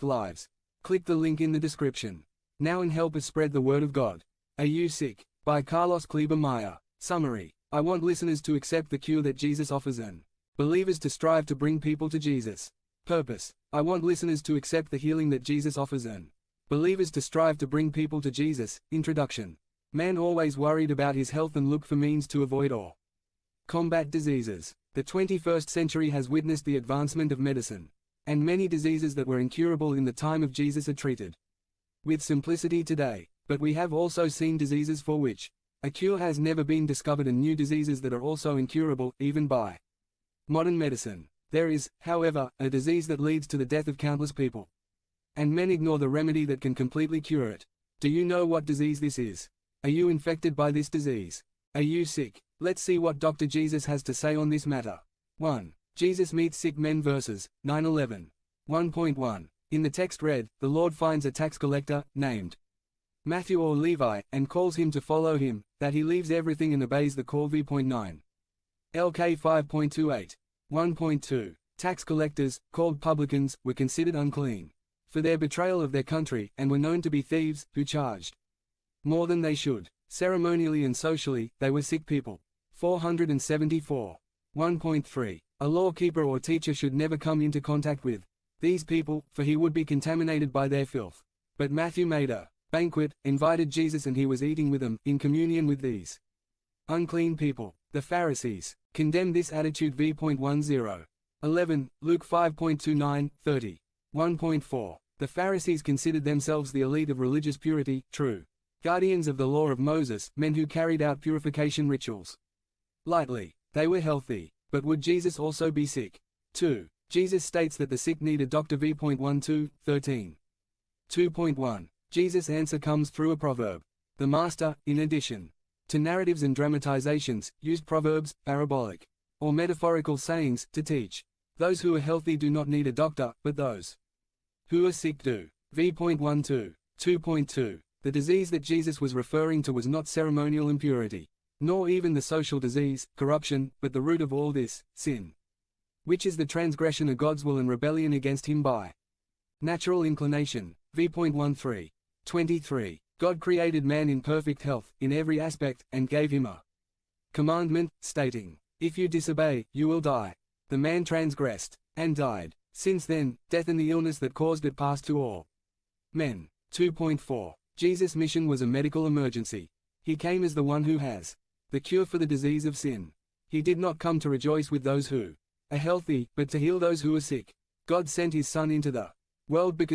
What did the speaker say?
lives. Click the link in the description now and help us spread the word of God. Are You Sick? By Carlos Kleber Meyer. Summary. I want listeners to accept the cure that Jesus offers and believers to strive to bring people to Jesus. Purpose. I want listeners to accept the healing that Jesus offers and believers to strive to bring people to Jesus. Introduction. Man always worried about his health and look for means to avoid or combat diseases. The 21st century has witnessed the advancement of medicine, and many diseases that were incurable in the time of Jesus are treated with simplicity today. But we have also seen diseases for which a cure has never been discovered and new diseases that are also incurable, even by modern medicine. There is, however, a disease that leads to the death of countless people, and men ignore the remedy that can completely cure it. Do you know what disease this is? Are you infected by this disease? Are you sick? Let's see what Dr. Jesus has to say on this matter. 1. Jesus meets sick men verses 9-11. 1.1. In the text read, the Lord finds a tax collector, named Matthew or Levi, and calls him to follow him, that he leaves everything and obeys the call. v.9. LK 5.28. 1.2. Tax collectors, called publicans, were considered unclean for their betrayal of their country, and were known to be thieves, who charged more than they should. Ceremonially and socially, they were sick people. 474. 1.3. A lawkeeper or teacher should never come into contact with these people, for he would be contaminated by their filth. But Matthew made a banquet, invited Jesus, and he was eating with them, in communion with these unclean people. The Pharisees condemned this attitude. v.10. 11. Luke 5.29, 30. 1.4. The Pharisees considered themselves the elite of religious purity, true guardians of the law of Moses, men who carried out purification rituals lightly. They were healthy, but would Jesus also be sick? 2. Jesus states that the sick need a doctor. v.12, 13. 2.1. Jesus' answer comes through a proverb. The Master, in addition to narratives and dramatizations, used proverbs, parabolic or metaphorical sayings, to teach. Those who are healthy do not need a doctor, but those who are sick do. v.12. 2.2. The disease that Jesus was referring to was not ceremonial impurity, nor even the social disease, corruption, but the root of all this, sin, which is the transgression of God's will and rebellion against Him by natural inclination. v.13. 23. God created man in perfect health, in every aspect, and gave him a commandment, stating, "If you disobey, you will die." The man transgressed, and died. Since then, death and the illness that caused it passed to all men. 2.4. Jesus' mission was a medical emergency. He came as the one who has the cure for the disease of sin. He did not come to rejoice with those who are healthy, but to heal those who are sick. God sent His Son into the world because